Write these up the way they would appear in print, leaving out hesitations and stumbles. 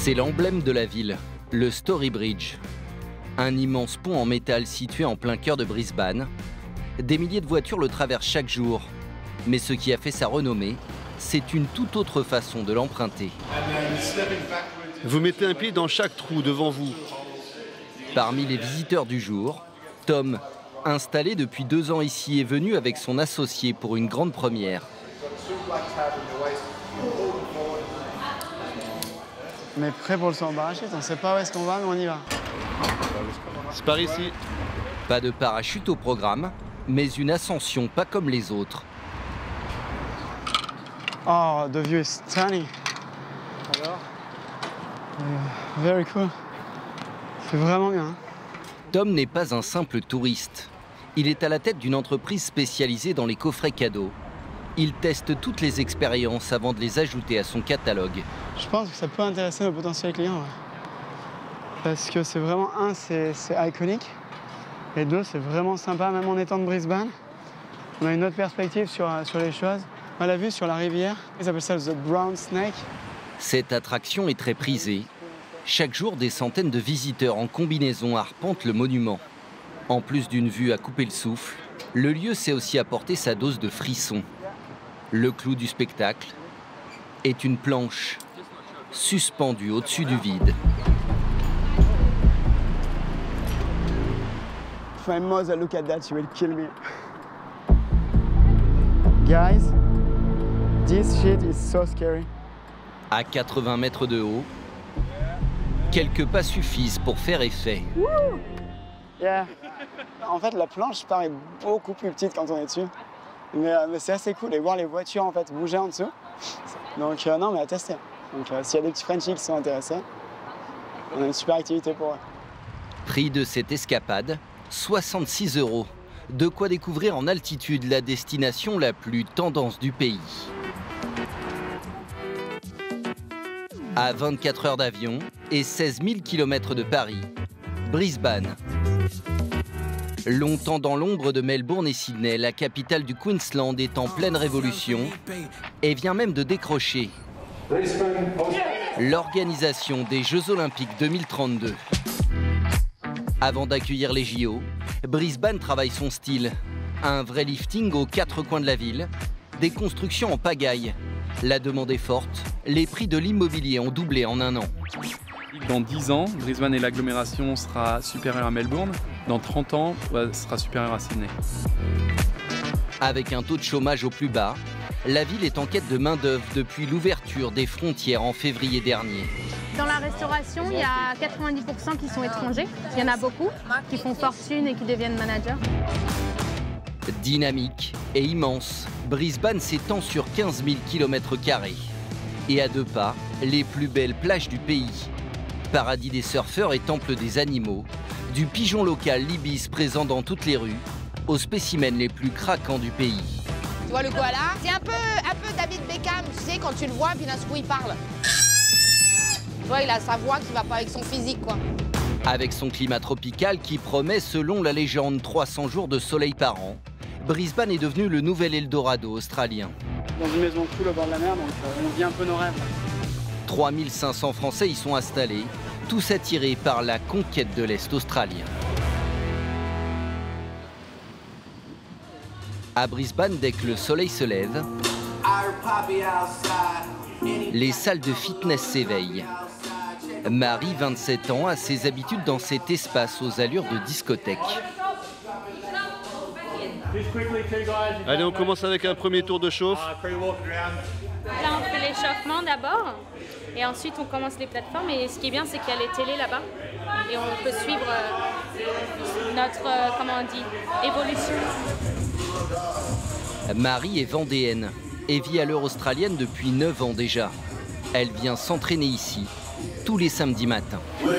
C'est l'emblème de la ville, le Story Bridge. Un immense pont en métal situé en plein cœur de Brisbane. Des milliers de voitures le traversent chaque jour. Mais ce qui a fait sa renommée, c'est une toute autre façon de l'emprunter. Vous mettez un pied dans chaque trou devant vous. Parmi les visiteurs du jour, Tom, installé depuis 2 ans ici, est venu avec son associé pour une grande première. On est prêt pour le saut en parachute, on ne sait pas où est-ce qu'on va, mais on y va. C'est par ici. Pas de parachute au programme, mais une ascension pas comme les autres. Oh, the view is stunning. Alors very cool. C'est vraiment bien. Hein? Tom n'est pas un simple touriste. Il est à la tête d'une entreprise spécialisée dans les coffrets cadeaux. Il teste toutes les expériences avant de les ajouter à son catalogue. Je pense que ça peut intéresser nos potentiels clients. Ouais. Parce que c'est vraiment, c'est iconique. Et 2, c'est vraiment sympa, même en étant de Brisbane. On a une autre perspective sur les choses. On l'a vu sur la rivière. Ils appellent ça the brown snake. Cette attraction est très prisée. Chaque jour, des centaines de visiteurs en combinaison arpentent le monument. En plus d'une vue à couper le souffle, le lieu sait aussi apporter sa dose de frissons. Le clou du spectacle est une planche suspendue au-dessus du vide. If my mother look at that, she will kill me. Guys, this shit is so scary. À 80 mètres de haut, quelques pas suffisent pour faire effet. Yeah. En fait, la planche paraît beaucoup plus petite quand on est dessus. Mais c'est assez cool et voir les voitures en fait bouger en dessous. Donc non, mais à tester. Donc s'il y a des petits Frenchies qui sont intéressés, on a une super activité pour eux. Prix de cette escapade, 66 €. De quoi découvrir en altitude la destination la plus tendance du pays. À 24 heures d'avion et 16 000 km de Paris, Brisbane. Longtemps dans l'ombre de Melbourne et Sydney, la capitale du Queensland est en pleine révolution et vient même de décrocher l'organisation des Jeux Olympiques 2032. Avant d'accueillir les JO, Brisbane travaille son style. Un vrai lifting aux 4 coins de la ville, des constructions en pagaille. La demande est forte, les prix de l'immobilier ont doublé en 1 an. Dans 10 ans, Brisbane et l'agglomération sera supérieure à Melbourne. Dans 30 ans, sera supérieure à Sydney. Avec un taux de chômage au plus bas, la ville est en quête de main-d'œuvre depuis l'ouverture des frontières en février dernier. Dans la restauration, il y a 90% qui sont étrangers. Il y en a beaucoup qui font fortune et qui deviennent managers. Dynamique et immense, Brisbane s'étend sur 15 000 km². Et à 2 pas, les plus belles plages du pays. Paradis des surfeurs et temple des animaux, du pigeon local l'ibis présent dans toutes les rues, aux spécimens les plus craquants du pays. Tu vois le koala? C'est un peu David Beckham, tu sais, quand tu le vois, puis d'un coup il parle. Tu vois, il a sa voix qui va pas avec son physique, quoi. Avec son climat tropical qui promet, selon la légende, 300 jours de soleil par an, Brisbane est devenu le nouvel Eldorado australien. Dans une maison cool au bord de la mer, donc on vit un peu nos rêves. 3500 Français y sont installés, tous attirés par la conquête de l'Est australien. À Brisbane, dès que le soleil se lève, les salles de fitness s'éveillent. Marie, 27 ans, a ses habitudes dans cet espace aux allures de discothèque. Allez, on commence avec un premier tour de chauffe. Là, on fait l'échauffement d'abord et ensuite on commence les plateformes. Et ce qui est bien, c'est qu'il y a les télés là-bas et on peut suivre notre, comment on dit, évolution. Marie est vendéenne et vit à l'heure australienne depuis 9 ans déjà. Elle vient s'entraîner ici tous les samedis matins. Ça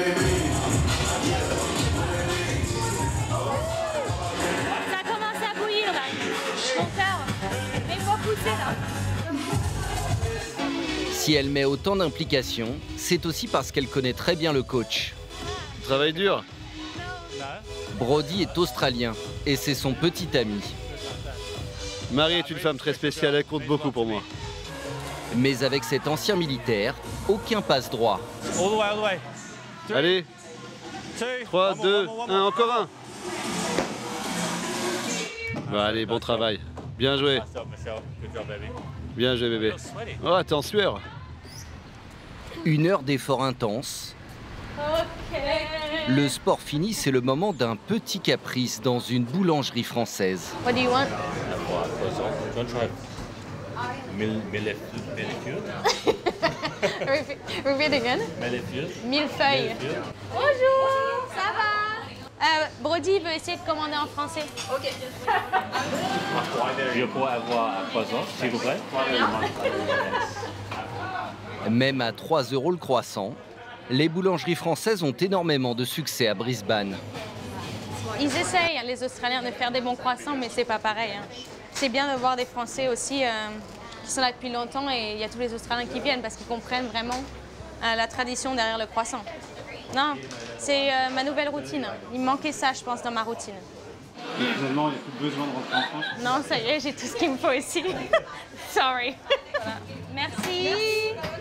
commence à bouillir là, mon cœur, mais il faut pousser là. Si elle met autant d'implication, c'est aussi parce qu'elle connaît très bien le coach. Travail dur. Brody est australien et c'est son petit ami. Marie est une femme très spéciale, elle compte beaucoup pour moi. Mais avec cet ancien militaire, aucun passe droit. Allez, 3, 2, 1, encore un. Bon, allez, bon travail. Bien joué. Bien joué, bébé. Oh, t'es en sueur. 1 heure d'effort intense. Le sport fini, c'est le moment d'un petit caprice dans une boulangerie française. What do you want? Repeat again. Millefeuille. Bonjour, ça va? Brody veut essayer de commander en français. Ok. Je pourrais avoir un croissant, s'il vous plaît. Même à 3 € le croissant, les boulangeries françaises ont énormément de succès à Brisbane. Ils essayent, les Australiens, de faire des bons croissants, mais c'est pas pareil. C'est bien de voir des Français aussi qui sont là depuis longtemps et il y a tous les Australiens qui viennent parce qu'ils comprennent vraiment la tradition derrière le croissant. Non, c'est ma nouvelle routine. Il me manquait ça, je pense, dans ma routine. Finalement, il n'y a plus besoin de rentrer en France? Non, ça y est, j'ai tout ce qu'il me faut ici. Sorry. Voilà. Merci.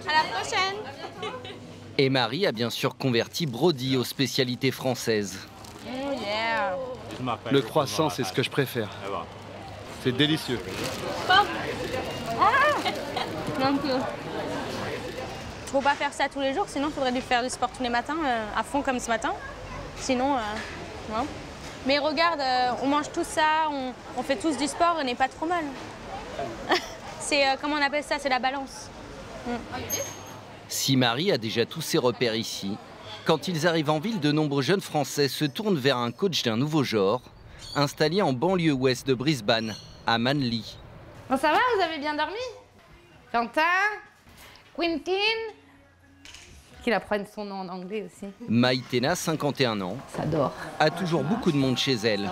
À la prochaine. Et Marie a bien sûr converti Brody aux spécialités françaises. Yeah. Le croissant, c'est ce que je préfère. C'est délicieux. Non plus. Faut pas faire ça tous les jours, sinon il faudrait lui faire du sport tous les matins, à fond comme ce matin. Sinon, non. Mais regarde, on mange tout ça, on fait tous du sport, on n'est pas trop mal. C'est, comment on appelle ça, c'est la balance. Si Marie a déjà tous ses repères ici, quand ils arrivent en ville, de nombreux jeunes Français se tournent vers un coach d'un nouveau genre, installé en banlieue ouest de Brisbane, à Manly. Bon, ça va, vous avez bien dormi? Quentin? Quentin? Qu'il apprenne son nom en anglais aussi. Maïtena, 51 ans, Ça dort. a toujours beaucoup de monde chez elle.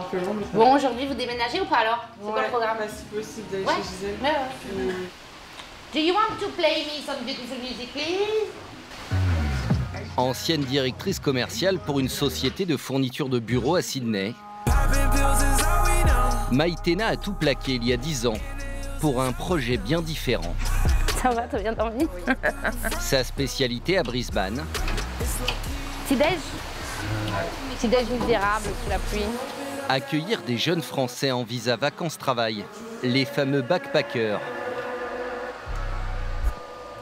Bon, aujourd'hui, vous déménagez ou pas alors? C'est quoi le programme? Si possible d'aller Ouais. chez Gisèle. Ouais. Do you want to play me some beautiful music, please? Ancienne directrice commerciale pour une société de fourniture de bureaux à Sydney, Maïtena a tout plaqué il y a 10 ans pour un projet bien différent. Ça va, t'as bien dormi? Sa spécialité à Brisbane, Petit-déj? Petit-déj misérable sous la pluie. accueillir des jeunes Français en visa vacances-travail, les fameux backpackers.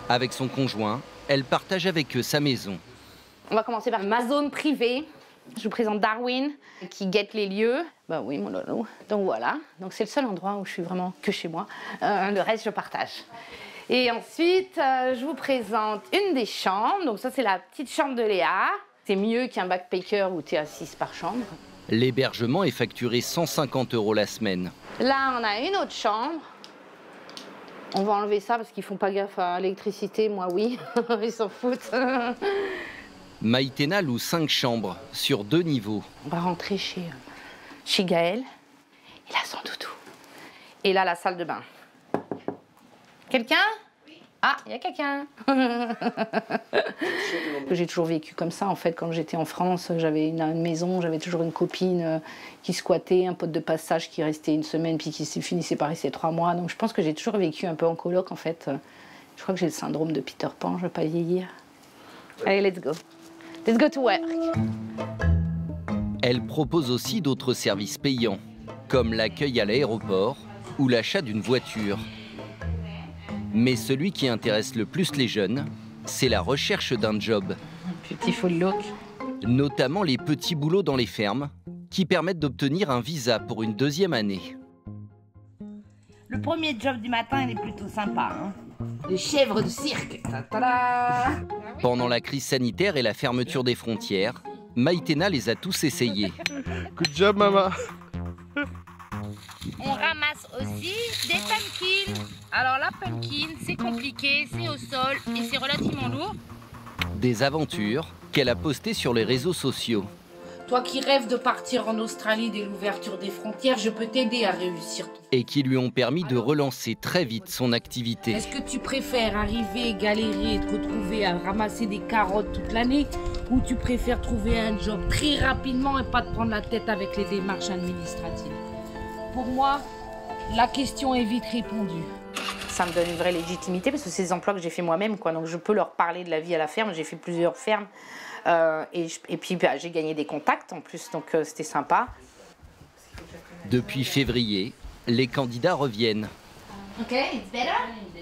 Avec son conjoint, elle partage avec eux sa maison. On va commencer par ma zone privée. Je vous présente Darwin, qui guette les lieux. Bah oui, mon loulou. Donc voilà, donc c'est le seul endroit où je suis vraiment que chez moi. Le reste, je partage. Et ensuite, je vous présente une des chambres. Donc ça, c'est la petite chambre de Léa. C'est mieux qu'un backpacker où tu es assise par chambre. L'hébergement est facturé 150 € la semaine. Là, on a une autre chambre. On va enlever ça parce qu'ils font pas gaffe à l'électricité. Moi, oui. Ils s'en foutent. Maïtena loue 5 chambres sur 2 niveaux. On va rentrer chez Gaël. Il a son doudou. Et là, la salle de bain. Quelqu'un? Ah, il y a quelqu'un. J'ai toujours vécu comme ça, en fait. Quand j'étais en France, j'avais une maison, j'avais toujours une copine qui squattait, un pote de passage qui restait une semaine, puis qui finissait par rester 3 mois. Donc je pense que j'ai toujours vécu un peu en coloc, en fait. Je crois que j'ai le syndrome de Peter Pan, je ne veux pas vieillir. Allez, let's go. Let's go to work. Elle propose aussi d'autres services payants, comme l'accueil à l'aéroport ou l'achat d'une voiture. Mais celui qui intéresse le plus les jeunes, c'est la recherche d'un job. Petit full look. Notamment les petits boulots dans les fermes, qui permettent d'obtenir un visa pour une 2e année. Le premier job du matin, il est plutôt sympa. Hein, les chèvres de cirque. Ta-ta-da. Pendant la crise sanitaire et la fermeture des frontières, Maïtena les a tous essayés. Good job, maman. On ramasse aussi des pumpkins. Alors la pumpkin, c'est compliqué, c'est au sol et c'est relativement lourd. Des aventures qu'elle a postées sur les réseaux sociaux. Toi qui rêves de partir en Australie dès l'ouverture des frontières, je peux t'aider à réussir. Et qui lui ont permis de relancer très vite son activité. Est-ce que tu préfères arriver, galérer et te retrouver à ramasser des carottes toute l'année, ou tu préfères trouver un job très rapidement et pas te prendre la tête avec les démarches administratives? Pour moi, la question est vite répondue. Ça me donne une vraie légitimité parce que c'est des emplois que j'ai fait moi-même, quoi. Donc je peux leur parler de la vie à la ferme. J'ai fait plusieurs fermes et puis bah, j'ai gagné des contacts en plus, donc c'était sympa. Depuis février, les candidats reviennent.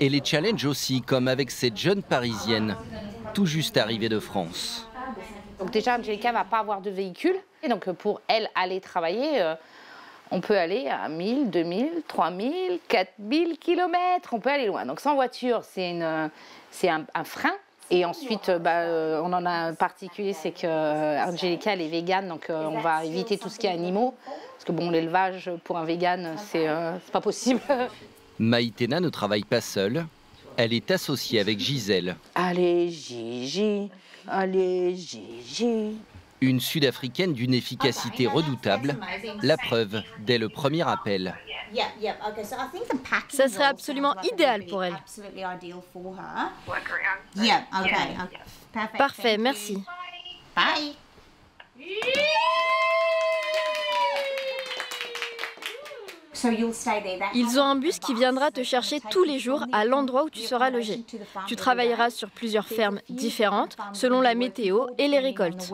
Et les challenges aussi, comme avec cette jeune Parisienne, tout juste arrivée de France. Donc déjà, Angelica ne va pas avoir de véhicule. Et donc pour elle aller travailler, on peut aller à 1000, 2000, 3000, 4000 km. On peut aller loin. Donc sans voiture, c'est un frein. Et ensuite, on en a un particulier, c'est qu'Angelica, elle est végane, donc on va éviter tout ce qui est animaux. Parce que bon, l'élevage pour un végane, c'est pas possible. Maïtena ne travaille pas seule. Elle est associée avec Gisèle. Allez, Gigi. Allez, Gigi. Une Sud-Africaine d'une efficacité redoutable. La preuve dès le premier appel. Ça serait absolument idéal pour elle. Parfait, merci. Bye. Ils ont un bus qui viendra te chercher tous les jours à l'endroit où tu seras logé. Tu travailleras sur plusieurs fermes différentes selon la météo et les récoltes.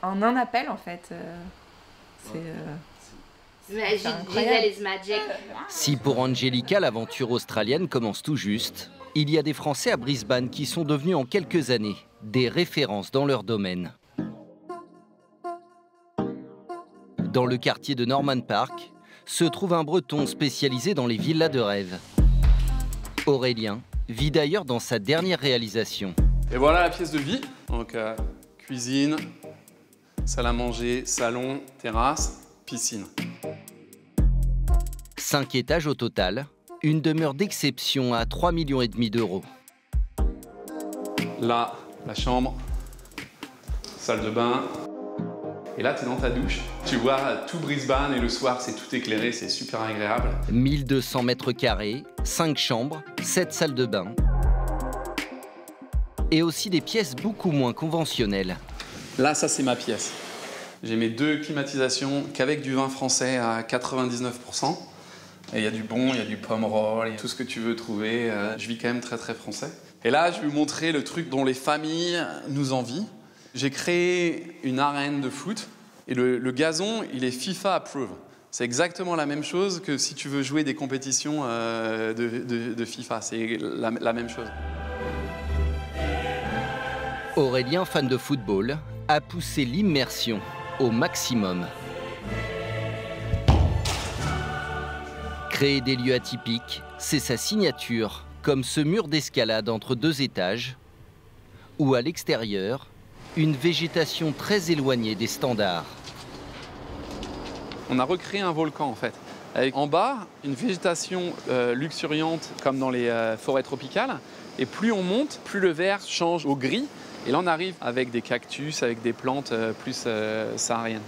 En un appel, en fait, Gisèle is magic. Si pour Angelica, l'aventure australienne commence tout juste, il y a des Français à Brisbane qui sont devenus en quelques années des références dans leur domaine. Dans le quartier de Norman Park, se trouve un Breton spécialisé dans les villas de rêve. Aurélien vit d'ailleurs dans sa dernière réalisation. Et voilà la pièce de vie. Donc cuisine, salle à manger, salon, terrasse, piscine. 5 étages au total, une demeure d'exception à 3,5 millions d'euros. Là, la chambre, salle de bain. Et là, tu es dans ta douche. Tu vois tout Brisbane et le soir, c'est tout éclairé, c'est super agréable. 1200 mètres carrés, 5 chambres, 7 salles de bain. Et aussi des pièces beaucoup moins conventionnelles. Là, ça, c'est ma pièce. J'ai mes 2 climatisations qu'avec du vin français à 99%. Et il y a du bon, il y a du Pomerol, il y a tout ce que tu veux trouver. Je vis quand même très, très français. Et là, je vais vous montrer le truc dont les familles nous envient. J'ai créé une arène de foot et le gazon, il est FIFA approved. C'est exactement la même chose que si tu veux jouer des compétitions de FIFA. C'est la même chose. Aurélien, fan de football, a poussé l'immersion au maximum. Créer des lieux atypiques, c'est sa signature, comme ce mur d'escalade entre 2 étages, ou à l'extérieur, une végétation très éloignée des standards. On a recréé un volcan en fait, avec en bas une végétation luxuriante comme dans les forêts tropicales. Et plus on monte, plus le vert change au gris. Et là on arrive avec des cactus, avec des plantes plus sahariennes.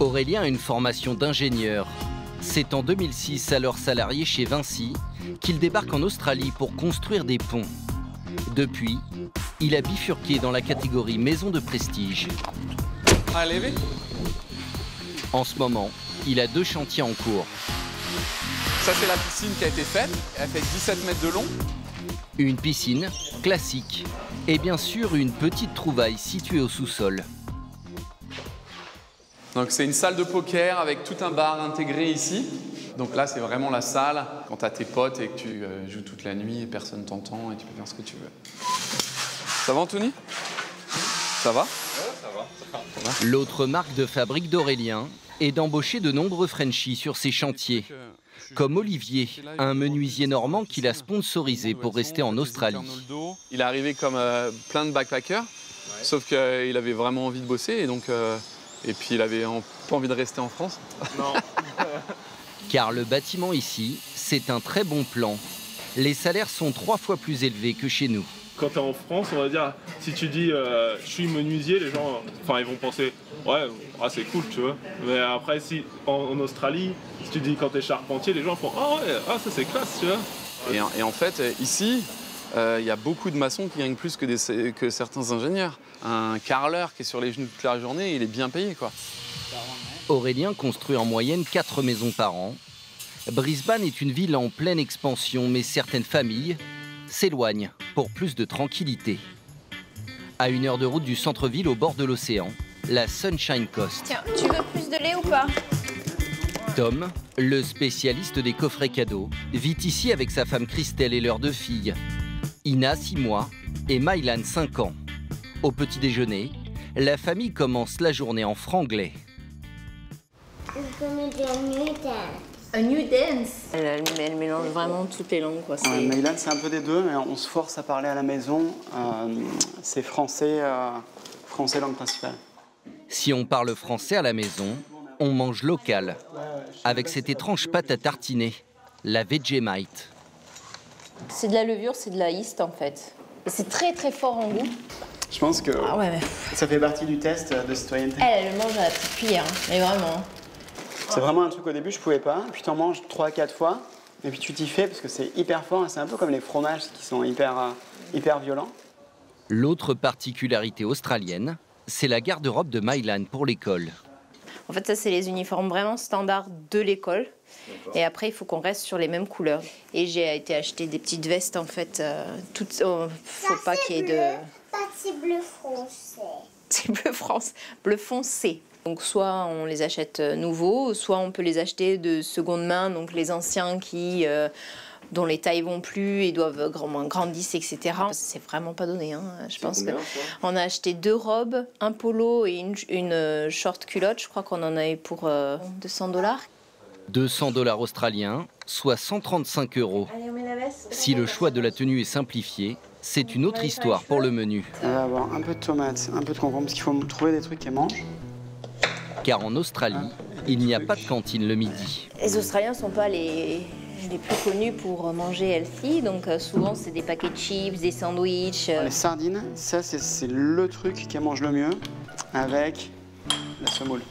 Aurélien a une formation d'ingénieur. C'est en 2006, alors salarié chez Vinci, qu'il débarque en Australie pour construire des ponts. Depuis, il a bifurqué dans la catégorie maison de prestige. Allez. En ce moment, il a 2 chantiers en cours. Ça, c'est la piscine qui a été faite. Elle fait 17 mètres de long. Une piscine classique. Et bien sûr, une petite trouvaille située au sous-sol. Donc, c'est une salle de poker avec tout un bar intégré ici. Donc là, c'est vraiment la salle quand tu as tes potes et que tu joues toute la nuit et personne t'entend et tu peux faire ce que tu veux. Ça va, Anthony? Ça va? Ça va. L'autre marque de fabrique d'Aurélien est d'embaucher de nombreux Frenchies sur ses chantiers. Comme Olivier, un menuisier normand qu'il a sponsorisé pour rester en Australie. Il est arrivé comme plein de backpackers, sauf qu'il avait vraiment envie de bosser et puis il avait pas envie de rester en France. Non. Car le bâtiment ici, c'est un très bon plan. Les salaires sont 3 fois plus élevés que chez nous. Quand tu es en France, on va dire, si tu dis je suis menuisier, les gens, ils vont penser ouais, c'est cool, tu vois. Mais après, si en Australie, si tu dis quand tu es charpentier, les gens font ça c'est classe, tu vois. Et en fait, ici, il y a beaucoup de maçons qui gagnent plus que certains ingénieurs. Un carreleur qui est sur les genoux toute la journée, il est bien payé, quoi. Aurélien construit en moyenne 4 maisons par an Brisbane est une ville en pleine expansion, mais certaines familles s'éloignent pour plus de tranquillité. À 1 heure de route du centre-ville au bord de l'océan, la Sunshine Coast. Tiens, tu veux plus de lait ou pas? Tom, le spécialiste des coffrets cadeaux, vit ici avec sa femme Christelle et leurs 2 filles, Ina, 6 mois, et Mylan, 5 ans. Au petit déjeuner, la famille commence la journée en franglais. Un new dance. Elle mélange vraiment toutes les langues, quoi. Mylan, c'est un peu des deux, mais on se force à parler à la maison. C'est français, français langue principale. Si on parle français à la maison, on mange local, avec cette étrange pâte à tartiner, la Vegemite. C'est de la levure, c'est de la yeast en fait. Et c'est très très fort en goût. Je pense que ça fait partie du test de citoyenneté. Elle le mange à la petite cuillère, hein, mais vraiment. C'est vraiment un truc au début, je pouvais pas. Puis tu en manges 3-4 fois, et puis tu t'y fais parce que c'est hyper fort. C'est un peu comme les fromages qui sont hyper violents. L'autre particularité australienne, c'est la garde-robe de Mylan pour l'école. En fait, ça, c'est les uniformes vraiment standards de l'école. Et après, il faut qu'on reste sur les mêmes couleurs. Et j'ai été acheter des petites vestes, en fait. Faut pas qu'il y ait de... C'est bleu foncé. C'est bleu foncé. Donc, soit on les achète nouveaux, soit on peut les acheter de seconde main. Donc, les anciens dont les tailles vont plus et doivent grandissent, etc. C'est vraiment pas donné. Hein. Je pense qu'on a acheté 2 robes, un polo et une short culotte. Je crois qu'on en avait pour $200. 200 $ australiens, soit 135 €. Si le choix de la tenue est simplifié, c'est une autre histoire pour le menu. On va avoir un peu de tomates, un peu de concombre, parce qu'il faut trouver des trucs qu'elles mangent. Car en Australie, il n'y a pas de cantine le midi. Les Australiens ne sont pas les plus connus pour manger healthy, donc souvent c'est des paquets de chips, des sandwichs. Les sardines, ça c'est le truc qu'elles mangent le mieux, avec la semoule.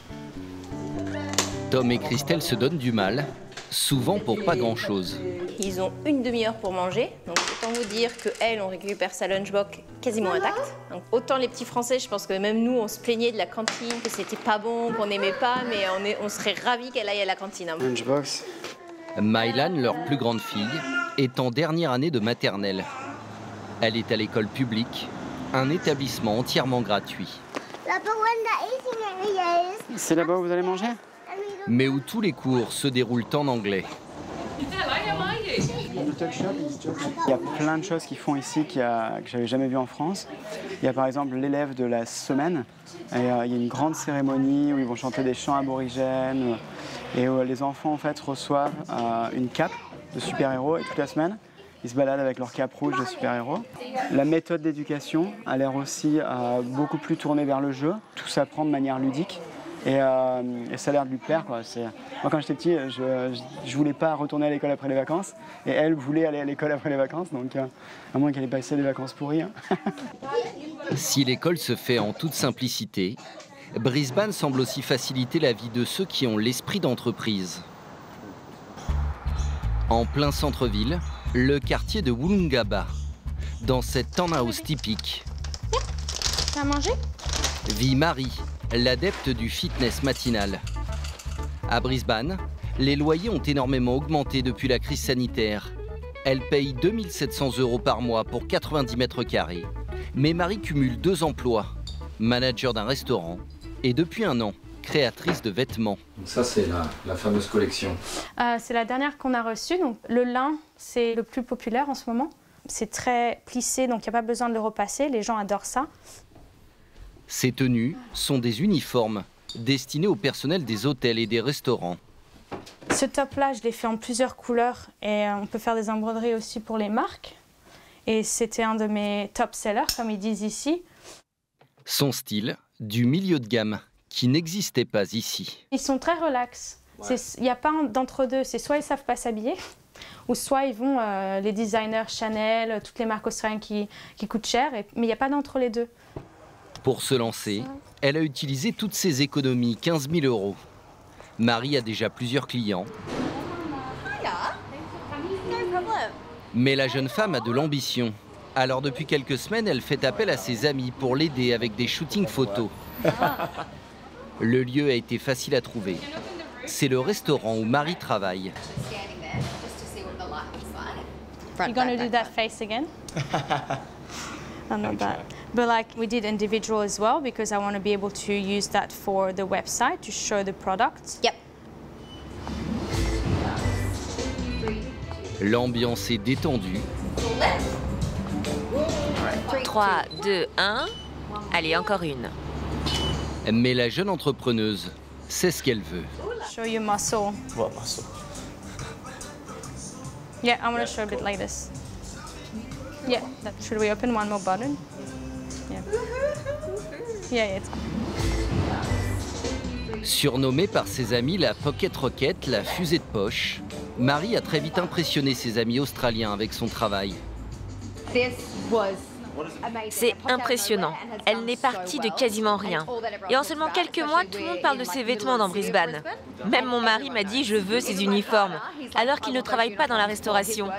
Tom et Christelle se donnent du mal, souvent pour pas grand-chose. Ils ont une demi-heure pour manger, donc autant vous dire qu'elles, on récupère sa lunchbox quasiment intacte. Donc, autant les petits Français, je pense que même nous, on se plaignait de la cantine, que c'était pas bon, qu'on n'aimait pas, mais on serait ravis qu'elle aille à la cantine. Lunchbox. Mylan, leur plus grande fille, est en dernière année de maternelle. Elle est à l'école publique, un établissement entièrement gratuit. C'est là-bas où vous allez manger? Mais où tous les cours se déroulent en anglais. Il y a plein de choses qu'ils font ici que j'avais jamais vu en France. Il y a par exemple l'élève de la semaine. Et, il y a une grande cérémonie où ils vont chanter des chants aborigènes et où les enfants en fait reçoivent une cape de super-héros et toute la semaine ils se baladent avec leur cape rouge de super-héros. La méthode d'éducation a l'air aussi beaucoup plus tournée vers le jeu. Tout s'apprend de manière ludique. Et ça a l'air de lui plaire, quoi. Moi, quand j'étais petit, je voulais pas retourner à l'école après les vacances. Et elle voulait aller à l'école après les vacances, donc à moins qu'elle ait passé des vacances pourries. Hein. Si l'école se fait en toute simplicité, Brisbane semble aussi faciliter la vie de ceux qui ont l'esprit d'entreprise. En plein centre-ville, le quartier de Woolloongabba. Dans cette townhouse typique, T'as mangé? vit Marie, l'adepte du fitness matinal. À Brisbane, les loyers ont énormément augmenté depuis la crise sanitaire. Elle paye 2 700 € par mois pour 90 mètres carrés. Mais Marie cumule 2 emplois, manager d'un restaurant et depuis 1 an, créatrice de vêtements. Ça, c'est la fameuse collection. C'est la dernière qu'on a reçue. Donc, le lin, c'est le plus populaire en ce moment. C'est très plissé, donc il n'y a pas besoin de le repasser. Les gens adorent ça. Ces tenues sont des uniformes destinés au personnel des hôtels et des restaurants. Ce top-là, je l'ai fait en plusieurs couleurs et on peut faire des embroderies aussi pour les marques. Et c'était un de mes top-sellers, comme ils disent ici. Son style, du milieu de gamme, qui n'existait pas ici. Ils sont très relax. Il n'y a pas d'entre-deux. C'est soit ils ne savent pas s'habiller, ou soit ils vont, les designers Chanel, toutes les marques australiennes qui coûtent cher, mais il n'y a pas d'entre les deux. Pour se lancer, elle a utilisé toutes ses économies, 15 000 €. Marie a déjà plusieurs clients. Mais la jeune femme a de l'ambition. Alors depuis quelques semaines, elle fait appel à ses amis pour l'aider avec des shootings photos. Le lieu a été facile à trouver. c'est le restaurant où Marie travaille. You're gonna do that face again? Not that. But like we did individual as well because I want to be able to use that for the website to show the product. Yep. L'ambiance est détendue. 3, 2, 1. Allez, encore une. Mais la jeune entrepreneuse sait ce qu'elle veut. Show your muscle. Ouais, muscle. Yeah, I want to show a bit like this. Yeah, should we open one more button? Yeah. Yeah, it's... Surnommée par ses amis la Pocket Rocket, la fusée de poche, Marie a très vite impressionné ses amis australiens avec son travail. C'est impressionnant. Elle n'est partie de quasiment rien. Et en seulement quelques mois, tout le monde parle de ses vêtements dans Brisbane. Même mon mari m'a dit « je veux ces uniformes », alors qu'il ne travaille pas dans la restauration.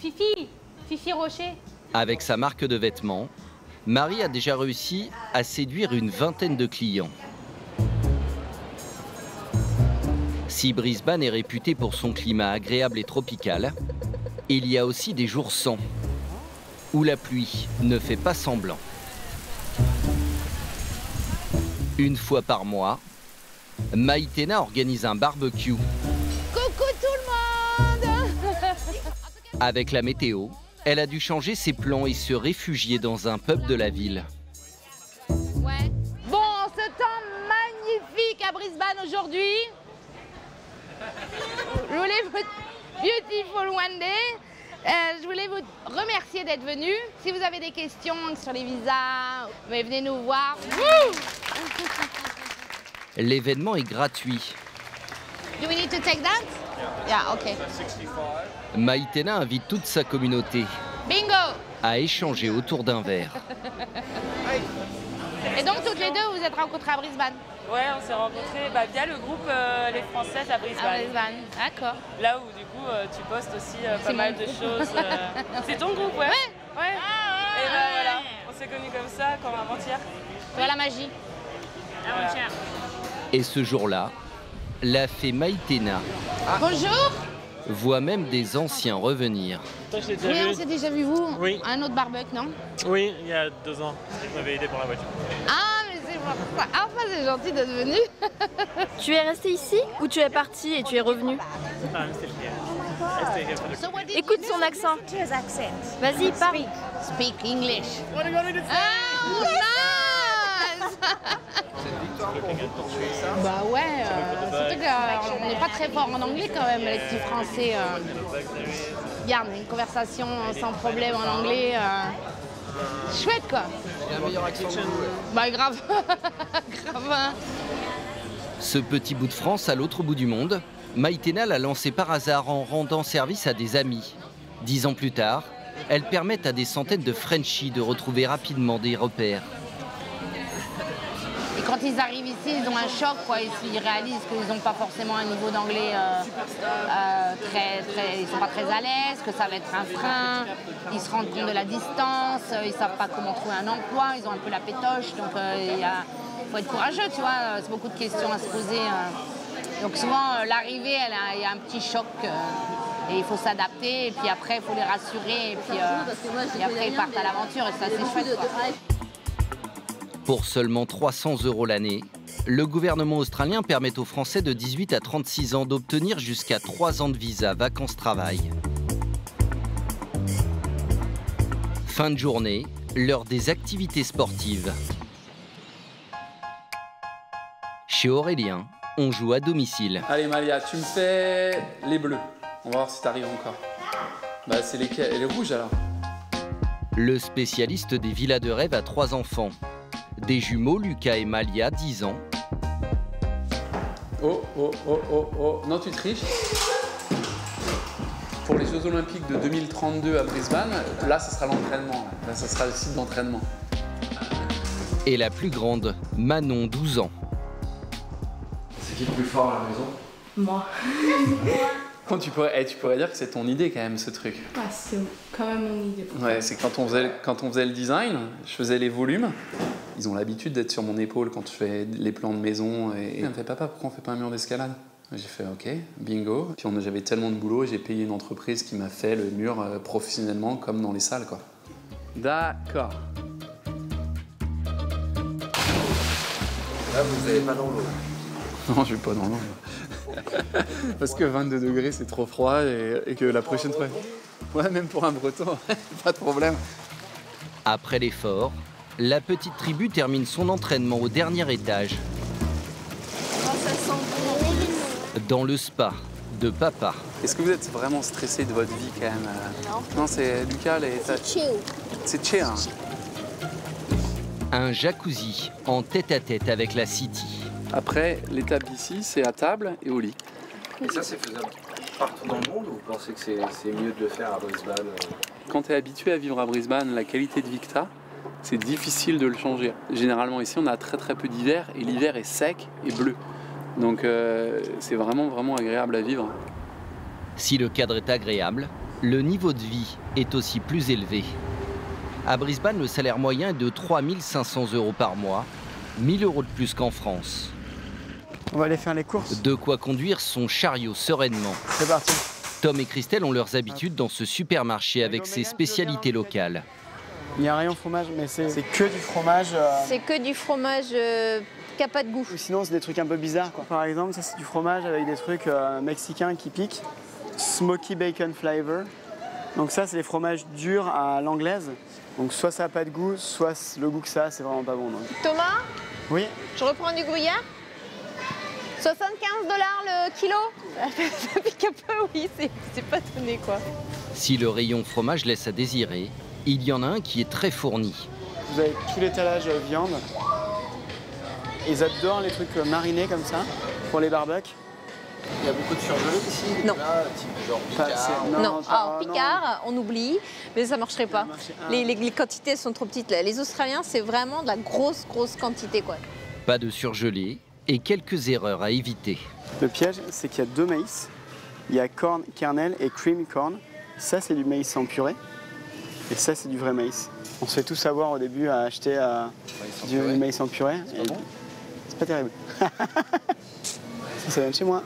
Fifi Rocher. Avec sa marque de vêtements, Marie a déjà réussi à séduire une vingtaine de clients. Si Brisbane est réputé pour son climat agréable et tropical, il y a aussi des jours sans, où la pluie ne fait pas semblant. Une fois par mois, Maïtena organise un barbecue. Coucou tout le monde. Avec la météo, elle a dû changer ses plans et se réfugier dans un pub de la ville. Ouais. Bon, ce temps magnifique à Brisbane aujourd'hui. Je voulais vous... Beautiful one day. Je voulais vous remercier d'être venus. Si vous avez des questions sur les visas, venez nous voir. L'événement est gratuit. Do we need to take that? Yeah, okay. Maïtena invite toute sa communauté Bingo! à échanger autour d'un verre. Et donc toutes les deux, vous vous êtes rencontrées à Brisbane? Ouais, on s'est rencontrés via le groupe Les Françaises à Brisbane. À Brisbane, d'accord. Là où du coup tu postes aussi pas mal de choses. C'est ton groupe, ouais? Ouais. Et ben voilà, on s'est connus comme ça, comme avant-hier. Voilà la magie. Avant-hier. Et ce jour-là, la fée Maïtena Bonjour! voit même des anciens revenir. Toi, je t'ai déjà Oui, vu. on s'est déjà vu, vous? Oui. Un autre barbecue, non? Oui, il y a 2 ans. Vous m'avez aidé pour la voiture. Ah, mais c'est pour ça. Enfin, c'est gentil d'être venu. Tu es resté ici ou tu es parti et tu es revenu? Écoute son accent. Vas-y, parle. Speak English. What are you gonna do? Bah ouais, surtout qu'on n'est pas très fort en anglais quand même, les petits français. Regarde, une conversation sans problème en anglais. Chouette quoi. J'ai un meilleur accent. Bah grave. Grave. Hein. Ce petit bout de France à l'autre bout du monde, Maïtena l'a lancé par hasard en rendant service à des amis. 10 ans plus tard, elles permettent à des centaines de Frenchies de retrouver rapidement des repères. Et quand ils arrivent ici, ils ont un choc, quoi. Ils réalisent qu'ils n'ont pas forcément un niveau d'anglais ils sont pas très à l'aise, que ça va être un frein. Ils se rendent compte de la distance, ils savent pas comment trouver un emploi, ils ont un peu la pétoche, donc il faut être courageux, tu vois. C'est beaucoup de questions à se poser. Donc souvent, l'arrivée, il y a un petit choc. Et il faut s'adapter, et puis après, il faut les rassurer, et puis après, ils partent à l'aventure, et ça, c'est chouette, quoi. Pour seulement 300 € l'année, le gouvernement australien permet aux Français de 18 à 36 ans d'obtenir jusqu'à 3 ans de visa vacances-travail. Fin de journée, l'heure des activités sportives. Chez Aurélien, on joue à domicile. Allez Malia, tu me fais les bleus. On va voir si t'arrives encore. Bah c'est les rouges alors. Le spécialiste des villas de rêve a 3 enfants. Des jumeaux, Lucas et Malia, 10 ans. Oh, oh, oh, oh, oh. Non, tu triches. Pour les Jeux Olympiques de 2032 à Brisbane, là, ce sera l'entraînement. Là, ce sera le site d'entraînement. Et la plus grande, Manon, 12 ans. C'est qui le plus fort à la maison? Moi. Tu pourrais dire que c'est ton idée quand même, ce truc. Ah, c'est quand même mon idée. Ouais, c'est quand on faisait le design, je faisais les volumes. Ils ont l'habitude d'être sur mon épaule quand je fais les plans de maison. Et elle me fait, papa, pourquoi on fait pas un mur d'escalade? J'ai fait ok, bingo. Puis j'avais tellement de boulot, j'ai payé une entreprise qui m'a fait le mur professionnellement comme dans les salles, quoi. D'accord. Là, vous n'allez pas dans l'eau. Non, je vais pas dans l'eau. Parce que 22 degrés, c'est trop froid et que la prochaine fois... Ouais, même pour un breton, pas de problème. Après l'effort, la petite tribu termine son entraînement au dernier étage. Oh, ça sent bon. Dans le spa de papa. Est-ce que vous êtes vraiment stressé de votre vie quand même? Non, c'est Lucas, C'est chill. C'est chill. Hein. Un jacuzzi en tête-à-tête avec la City. Après, l'étape d'ici, c'est à table et au lit. Et ça, c'est faisable partout dans le monde ou vous pensez que c'est mieux de le faire à Brisbane? Quand tu es habitué à vivre à Brisbane, la qualité de vie que tu as, c'est difficile de le changer. Généralement ici, on a très très peu d'hiver et l'hiver est sec et bleu. Donc c'est vraiment agréable à vivre. Si le cadre est agréable, le niveau de vie est aussi plus élevé. À Brisbane, le salaire moyen est de 3 500 € par mois, 1 000 € de plus qu'en France. On va aller faire les courses. De quoi conduire son chariot sereinement. C'est parti. Tom et Christelle ont leurs habitudes dans ce supermarché avec ses spécialités locales. Il n'y a rien au fromage, mais c'est que du fromage. C'est que du fromage qui n'a pas de goût. Ou sinon, c'est des trucs un peu bizarres, quoi. Par exemple, ça c'est du fromage avec des trucs mexicains qui piquent. Smoky bacon flavor. Donc ça, c'est des fromages durs à l'anglaise. Donc soit ça n'a pas de goût, soit le goût que ça a, c'est vraiment pas bon. Donc. Thomas? Oui. Je reprends du gruyère? 75 $ le kilo? Ça pique un peu, oui, c'est pas donné, quoi. Si le rayon fromage laisse à désirer, il y en a un qui est très fourni. Vous avez tout l'étalage viande. Ils adorent les trucs marinés comme ça, pour les barbecues. Il y a beaucoup de surgelés ici? Non. Là, type genre Picard. Non. Alors, Picard, on oublie, mais ça marcherait pas. Les quantités sont trop petites. Les Australiens, c'est vraiment de la grosse quantité, quoi. Pas de surgelé et quelques erreurs à éviter. Le piège, c'est qu'il y a deux maïs. Il y a corn, kernel et cream corn. Ça, c'est du maïs en purée. Et ça, c'est du vrai maïs. On se fait tout savoir au début à acheter du maïs en purée. C'est pas terrible. Ça vient de chez moi.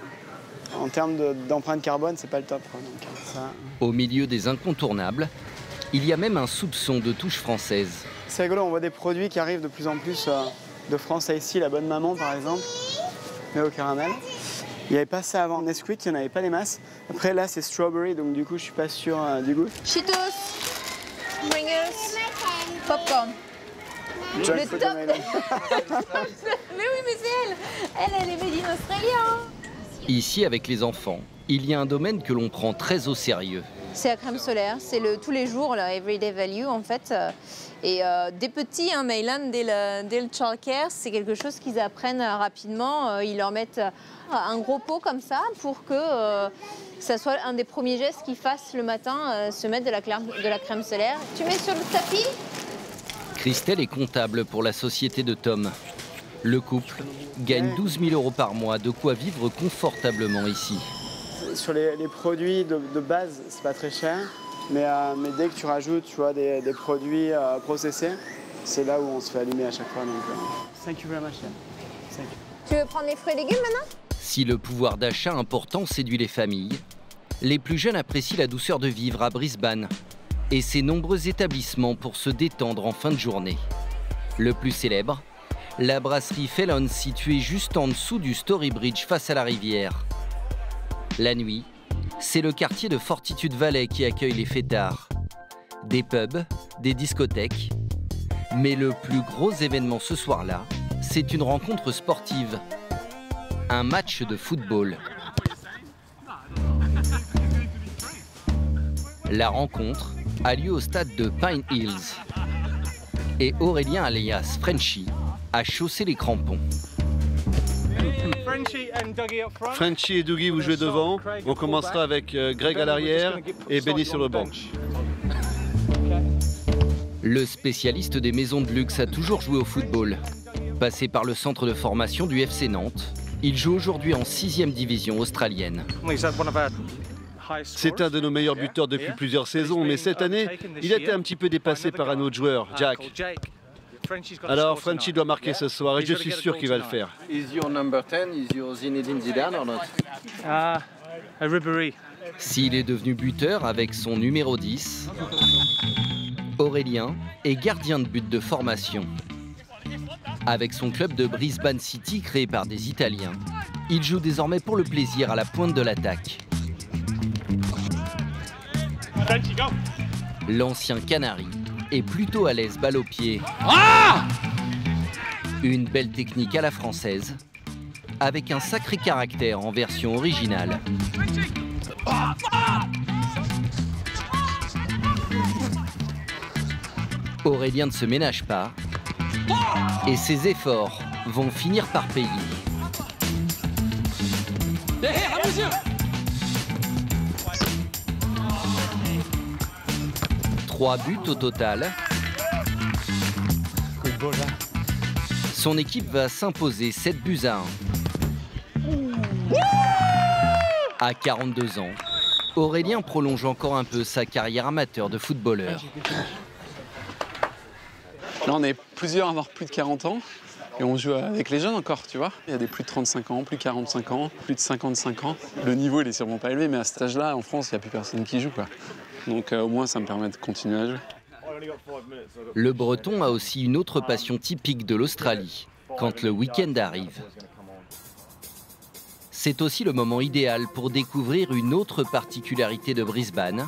En termes d'empreinte carbone, c'est pas le top, quoi. Donc, ça... Au milieu des incontournables, il y a même un soupçon de touche française. C'est rigolo, on voit des produits qui arrivent de plus en plus de France à ici, la bonne maman par exemple, mais au caramel. Il n'y avait pas ça avant. Nesquik, il n'y en avait pas des masses. Après là, c'est strawberry, donc du coup, je suis pas sûr du goût. Cheetos, Pringles, popcorn. Le top. Mais oui, mais c'est elle. Elle est made in Australia. Ici, avec les enfants, il y a un domaine que l'on prend très au sérieux. C'est la crème solaire, c'est le tous les jours, la everyday value en fait. Et des petits, hein, Maylan, dès le childcare, c'est quelque chose qu'ils apprennent rapidement. Ils leur mettent un gros pot comme ça pour que ça soit un des premiers gestes qu'ils fassent le matin, se mettre de la crème solaire. Tu mets sur le tapis? Christelle est comptable pour la société de Tom. Le couple gagne 12 000 € par mois, de quoi vivre confortablement ici. Sur les produits de base, c'est pas très cher, mais dès que tu rajoutes, tu vois, des produits processés, c'est là où on se fait allumer à chaque fois. Donc, thank you very much. Thank you. Tu veux prendre les fruits et légumes maintenant? Si le pouvoir d'achat important séduit les familles, les plus jeunes apprécient la douceur de vivre à Brisbane et ses nombreux établissements pour se détendre en fin de journée. Le plus célèbre, la brasserie Fellon, située juste en dessous du Story Bridge face à la rivière. La nuit, c'est le quartier de Fortitude Valley qui accueille les fêtards. Des pubs, des discothèques. Mais le plus gros événement ce soir-là, c'est une rencontre sportive. Un match de football. La rencontre a lieu au stade de Pine Hills. Et Aurélien alias Frenchy a chaussé les crampons. Frenchy et Dougie, vous jouez devant. On commencera avec Greg à l'arrière et Benny sur le banc. Le spécialiste des maisons de luxe a toujours joué au football. Passé par le centre de formation du FC Nantes, il joue aujourd'hui en 6e division australienne. C'est un de nos meilleurs buteurs depuis plusieurs saisons, mais cette année, il a été un petit peu dépassé par un autre joueur, Jack. Alors Frenchy doit marquer ce soir et je suis sûr qu'il va le faire. Is your number 10, is your Zinedine Zidane or not? Ribéry. S'il est devenu buteur avec son numéro 10, Aurélien est gardien de but de formation. Avec son club de Brisbane City créé par des Italiens, il joue désormais pour le plaisir à la pointe de l'attaque. L'ancien Canari est plutôt à l'aise balle au pied. Une belle technique à la française, avec un sacré caractère en version originale. Aurélien ne se ménage pas et ses efforts vont finir par payer. 3 buts au total. Son équipe va s'imposer 7 buts à 1. À 42 ans, Aurélien prolonge encore un peu sa carrière amateur de footballeur. Là, on est plusieurs à avoir plus de 40 ans et on joue avec les jeunes encore, tu vois. Il y a des plus de 35 ans, plus de 45 ans, plus de 55 ans. Le niveau, il est sûrement pas élevé, mais à cet âge-là, en France, il n'y a plus personne qui joue, quoi. Donc au moins, ça me permet de continuer à jouer. Le Breton a aussi une autre passion typique de l'Australie, quand le week-end arrive. C'est aussi le moment idéal pour découvrir une autre particularité de Brisbane.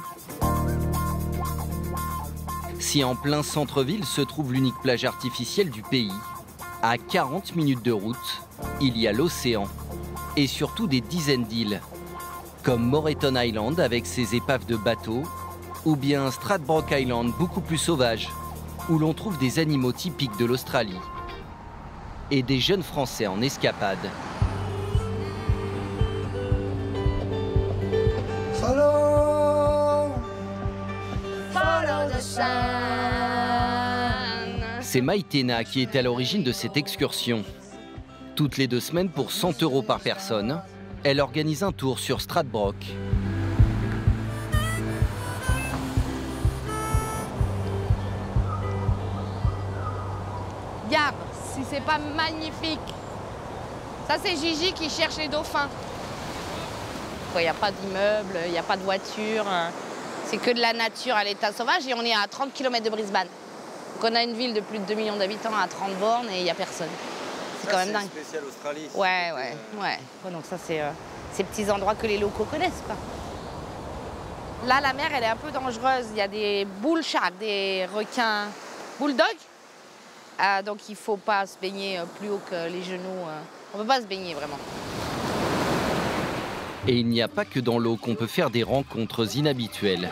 Si en plein centre-ville se trouve l'unique plage artificielle du pays, à 40 minutes de route, il y a l'océan et surtout des dizaines d'îles, comme Moreton Island avec ses épaves de bateaux, ou bien Stradbroke Island beaucoup plus sauvage, où l'on trouve des animaux typiques de l'Australie et des jeunes Français en escapade. C'est Maïtena qui est à l'origine de cette excursion. Toutes les 2 semaines, pour 100 € par personne, elle organise un tour sur Stradbroke. Regarde, si c'est pas magnifique. Ça, c'est Gigi qui cherche les dauphins. Il n'y a pas d'immeuble, il n'y a pas de voiture. C'est que de la nature à l'état sauvage et on est à 30 km de Brisbane. Donc on a une ville de plus de 2 millions d'habitants à 30 bornes et il n'y a personne. C'est quand même dingue. C'est spécial Australie. Ouais. Donc ça, c'est ces petits endroits que les locaux connaissent, quoi. Là, la mer, elle est un peu dangereuse. Il y a des bull sharks, des requins bulldog. Donc il ne faut pas se baigner plus haut que les genoux. On ne peut pas se baigner, vraiment. Et il n'y a pas que dans l'eau qu'on peut faire des rencontres inhabituelles.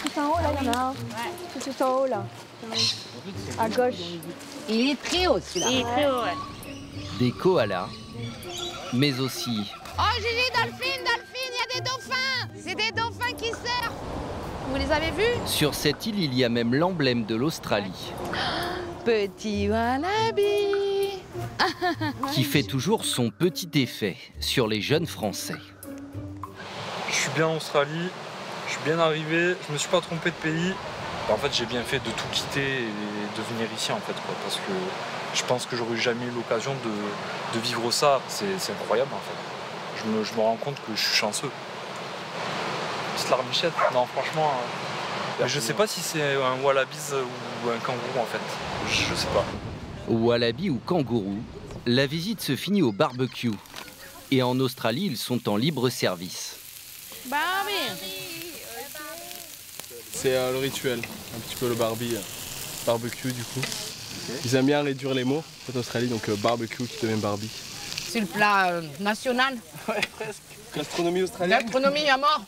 Tout en haut, là, il y en a un. Tout en haut, là. À gauche. Il est très haut, celui-là. Il est très haut, ouais. Des koalas, mais aussi... Oh, Gigi, Dolphine, il y a des dauphins. C'est des dauphins qui surfent. Vous les avez vus? Sur cette île, il y a même l'emblème de l'Australie. Petit Wallaby. Qui fait toujours son petit effet sur les jeunes Français. Je suis bien en Australie, je suis bien arrivé, je me suis pas trompé de pays. En fait, j'ai bien fait de tout quitter et de venir ici, en fait, quoi, parce que je pense que j'aurais jamais eu l'occasion de vivre ça. C'est incroyable, en fait. Je me rends compte que je suis chanceux. Petite larmichette, non, franchement, je sais pas si c'est un wallabies ou un kangourou, en fait. Je sais pas. Wallaby ou kangourou, la visite se finit au barbecue. Et en Australie, ils sont en libre service. C'est le rituel, un petit peu le barbecue du coup. Ils aiment bien réduire les mots en Australie, donc barbecue qui devient Barbie. C'est le plat national. Ouais, presque. Gastronomie australienne. Gastronomie à mort.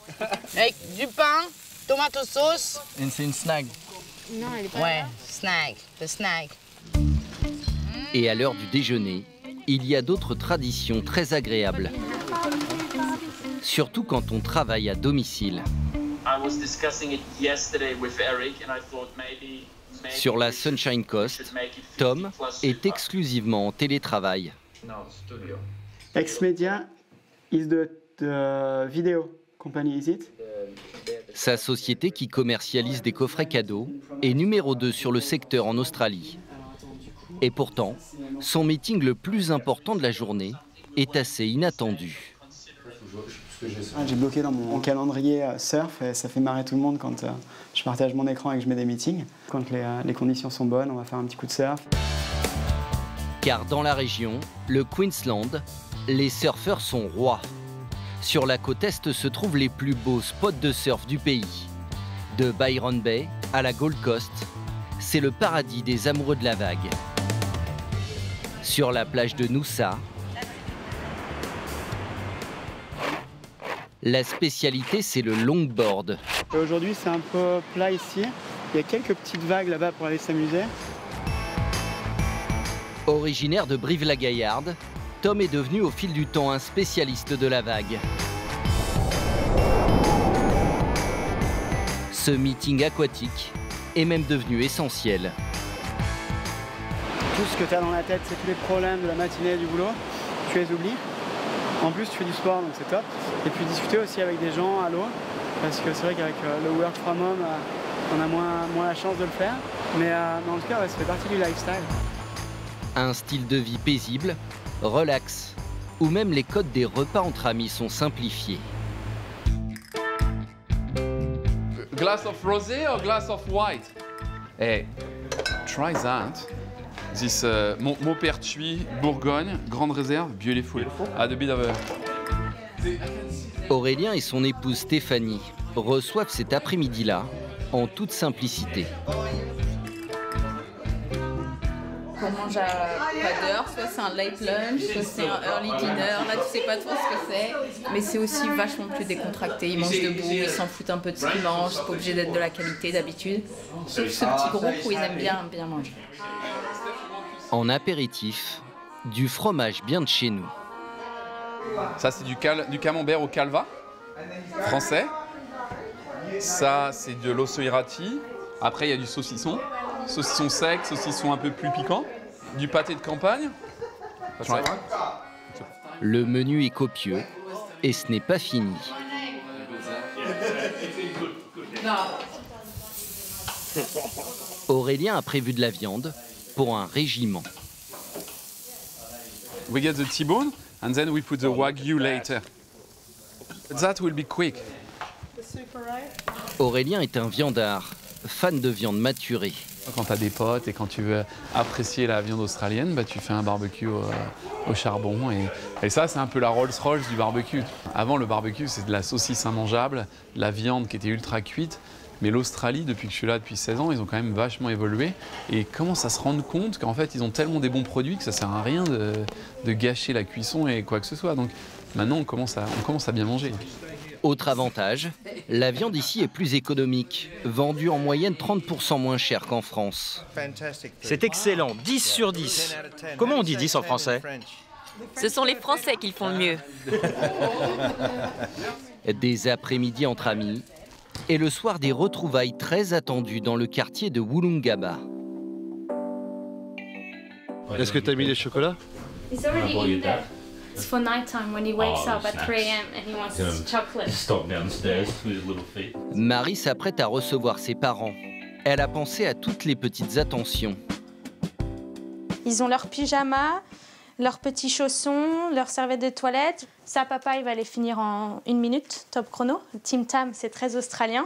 Avec du pain, tomate sauce. Et c'est une snag. Non, elle est pas là. Snag, le snag. Et à l'heure du déjeuner, il y a d'autres traditions très agréables. Surtout quand on travaille à domicile. Sur la Sunshine Coast, Tom est exclusivement en télétravail. Xmedia is the video company, is it? Sa société, qui commercialise des coffrets cadeaux, est numéro 2 sur le secteur en Australie. Et pourtant, son meeting le plus important de la journée est assez inattendu. J'ai bloqué dans mon calendrier surf et ça fait marrer tout le monde quand je partage mon écran et que je mets des meetings. Quand les conditions sont bonnes, on va faire un petit coup de surf. Car dans la région, le Queensland, les surfeurs sont rois. Sur la côte est se trouvent les plus beaux spots de surf du pays. De Byron Bay à la Gold Coast, c'est le paradis des amoureux de la vague. Sur la plage de Noosa, la spécialité, c'est le longboard. Aujourd'hui, c'est un peu plat ici. Il y a quelques petites vagues là-bas pour aller s'amuser. Originaire de Brive-la-Gaillarde, Tom est devenu au fil du temps un spécialiste de la vague. Ce meeting aquatique est même devenu essentiel. Tout ce que tu as dans la tête, c'est tous les problèmes de la matinée et du boulot, tu les oublies. En plus, tu fais du sport, donc c'est top. Et puis discuter aussi avec des gens à l'eau, parce que c'est vrai qu'avec le work from home, on a moins la chance de le faire. Mais en tout cas, ouais, ça fait partie du lifestyle. Un style de vie paisible, relax, où même les codes des repas entre amis sont simplifiés. Glass of rosé or glass of white? Hey, try that. This Maupertuis, Bourgogne, grande réserve, beautiful. Add a bit of a... Aurélien et son épouse Stéphanie reçoivent cet après-midi-là en toute simplicité. On mange à pas d'heure, soit c'est un late lunch, soit c'est un early dinner. Là, tu sais pas trop ce que c'est, mais c'est aussi vachement plus décontracté. Ils mangent debout, ils s'en foutent un peu de ce qu'ils mangent, c'est pas obligé d'être de la qualité d'habitude. Sauf ce petit groupe où ils aiment bien manger. En apéritif, du fromage bien de chez nous. Ça, c'est du camembert au calva, français. Ça, c'est de l'osso irati. Après, il y a du saucisson. Saucisson sec, saucisson un peu plus piquant. Du pâté de campagne. Le menu est copieux et ce n'est pas fini. Aurélien a prévu de la viande pour un régiment. We get the T-bone and then we put the Wagyu later. That will be quick. Aurélien est un viandard, fan de viande maturée. Quand tu as des potes et quand tu veux apprécier la viande australienne, bah, tu fais un barbecue au charbon. Et ça, c'est un peu la Rolls-Royce du barbecue. Avant, le barbecue, c'est de la saucisse immangeable, de la viande qui était ultra cuite. Mais l'Australie, depuis que je suis là depuis 16 ans, ils ont quand même vachement évolué. Et commencent à se rendre compte qu'en fait, ils ont tellement des bons produits que ça sert à rien de gâcher la cuisson et quoi que ce soit. Donc maintenant, on commence à bien manger. Autre avantage, la viande ici est plus économique, vendue en moyenne 30% moins cher qu'en France. C'est excellent, 10 sur 10. Comment on dit 10 en français? Ce sont les Français qui le font le mieux. Des après-midi entre amis et le soir des retrouvailles très attendues dans le quartier de Woolloongabba. Est-ce que tu as mis les chocolats? It's for nighttime when he wakes up at 3 a.m. and he wants his chocolate. Stop downstairs with his little feet. Marie s'apprête à recevoir ses parents. Elle a pensé à toutes les petites attentions. Ils ont leur pyjama, leurs petits chaussons, leurs serviettes de toilette. Ça, papa, il va les finir en 1 minute, top chrono. Tim Tam, c'est très australien.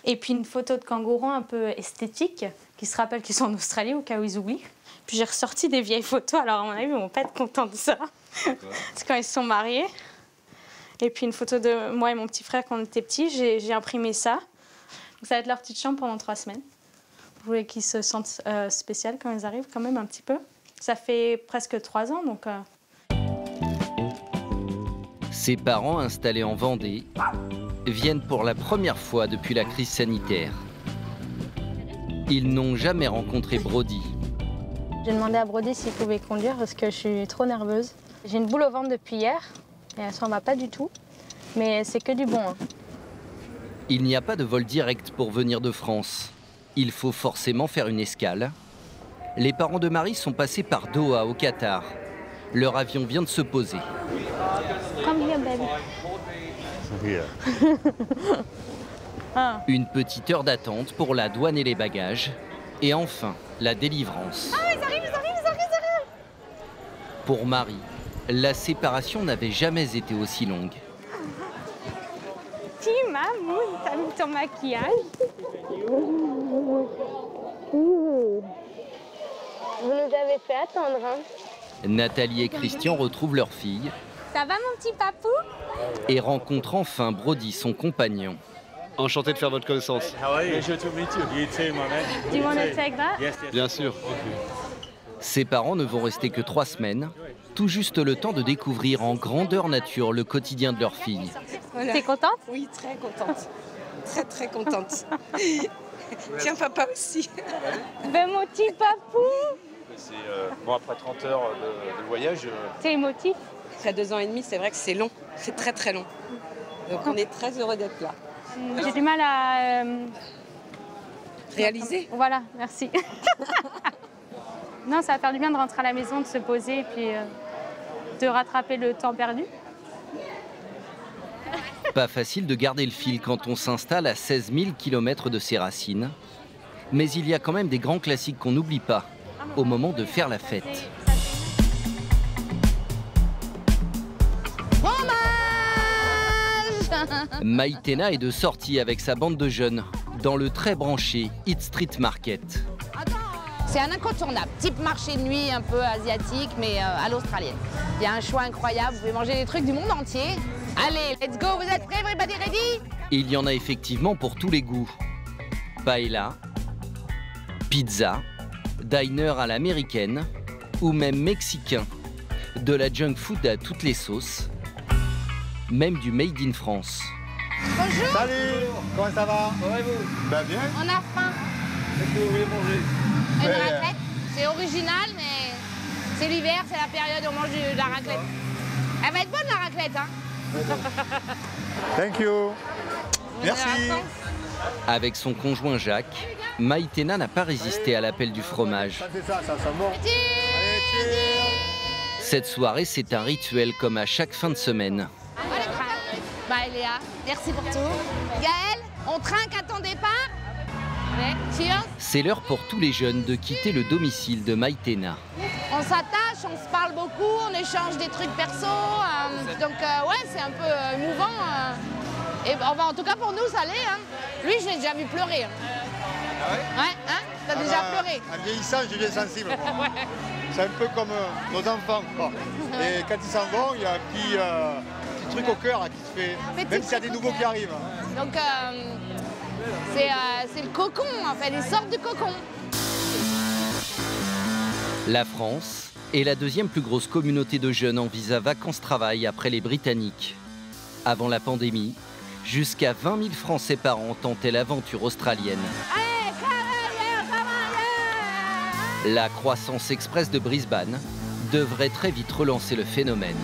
Et puis une photo de kangourou un peu esthétique, qui se rappelle qu'ils sont en Australie au cas où ils oublient. Puis j'ai ressorti des vieilles photos, alors à mon avis, ils vont pas être contents de ça. C'est quand ils se sont mariés. Et puis une photo de moi et mon petit frère quand on était petits, j'ai imprimé ça. Donc ça va être leur petite chambre pendant 3 semaines. Je voulais qu'ils se sentent spécial quand ils arrivent, quand même un petit peu. Ça fait presque 3 ans, donc... Ses parents, installés en Vendée, viennent pour la première fois depuis la crise sanitaire. Ils n'ont jamais rencontré Brody. J'ai demandé à Brody s'il pouvait conduire parce que je suis trop nerveuse. J'ai une boule au ventre depuis hier et elle s'en va pas du tout, mais c'est que du bon. Hein. Il n'y a pas de vol direct pour venir de France. Il faut forcément faire une escale. Les parents de Marie sont passés par Doha au Qatar. Leur avion vient de se poser. Come here, baby. Une petite heure d'attente pour la douane et les bagages. Et enfin, la délivrance. Ah, ils arrivent. Pour Marie, la séparation n'avait jamais été aussi longue. Petit maman, t'as mis ton maquillage. Vous nous avez fait attendre, hein. Nathalie et Christian retrouvent leur fille Ça va mon petit papou? et rencontrent enfin Brody, son compagnon. Enchanté de faire votre connaissance. Do you want to take that? Bien sûr. Ses parents ne vont rester que 3 semaines, tout juste le temps de découvrir en grandeur nature le quotidien de leur fille. T'es contente? Oui, très contente. Très contente. Tiens, papa aussi. Ben mon petit papou! C'est bon, après 30 heures de voyage. T'es émotif? Après 2 ans et demi, c'est vrai que c'est long. C'est très long. Donc on est très heureux d'être là. J'ai du mal à... Réaliser? Voilà, merci. Non, ça va faire du bien de rentrer à la maison, de se poser et puis de rattraper le temps perdu. Pas facile de garder le fil quand on s'installe à 16 000 km de ses racines. Mais il y a quand même des grands classiques qu'on n'oublie pas au moment de faire la fête. Maïtena est de sortie avec sa bande de jeunes dans le très branché Eat Street Market. C'est un incontournable, type marché de nuit un peu asiatique, mais à l'australienne. Il y a un choix incroyable, vous pouvez manger des trucs du monde entier. Allez, let's go, vous êtes prêts, everybody ready? Il y en a effectivement pour tous les goûts. Paella, pizza, diner à l'américaine ou même mexicain. De la junk food à toutes les sauces, même du made in France. Bonjour. Salut, comment ça va? Ouais, vous? Ben bien. On a faim. Qu'est-ce que vous voulez manger? Une raclette. C'est original, mais c'est l'hiver, c'est la période où on mange de la raclette. Elle va être bonne la raclette, hein? Thank you. Merci. Avec son conjoint Jacques, Maïtena n'a pas résisté à l'appel du fromage. Ça c'est ça sent bon. Cette soirée, c'est un rituel comme à chaque fin de semaine. Bye Léa, merci pour tout. Gaëlle, on trinque à ton départ? Ouais, cheers. C'est l'heure pour tous les jeunes de quitter le domicile de Maïtena. On s'attache, on se parle beaucoup, on échange des trucs perso. Donc ouais, c'est un peu émouvant. Et enfin, en tout cas pour nous, ça l'est. Hein. Lui, je l'ai déjà vu pleurer. Hein. Ah ouais? Ouais, hein? T'as déjà pleuré? En vieillissant, je deviens sensible. Ouais. C'est un peu comme nos enfants. Quoi. Et quand ils s'en vont, il y a un petit truc au cœur qui se fait, même s'il y a des nouveaux qui arrivent. Donc c'est le cocon, en fait, ils sortent du cocon. La France est la deuxième plus grosse communauté de jeunes en visa vacances-travail après les Britanniques. Avant la pandémie, jusqu'à 20 000 Français par an tentaient l'aventure australienne. La croissance express de Brisbane devrait très vite relancer le phénomène.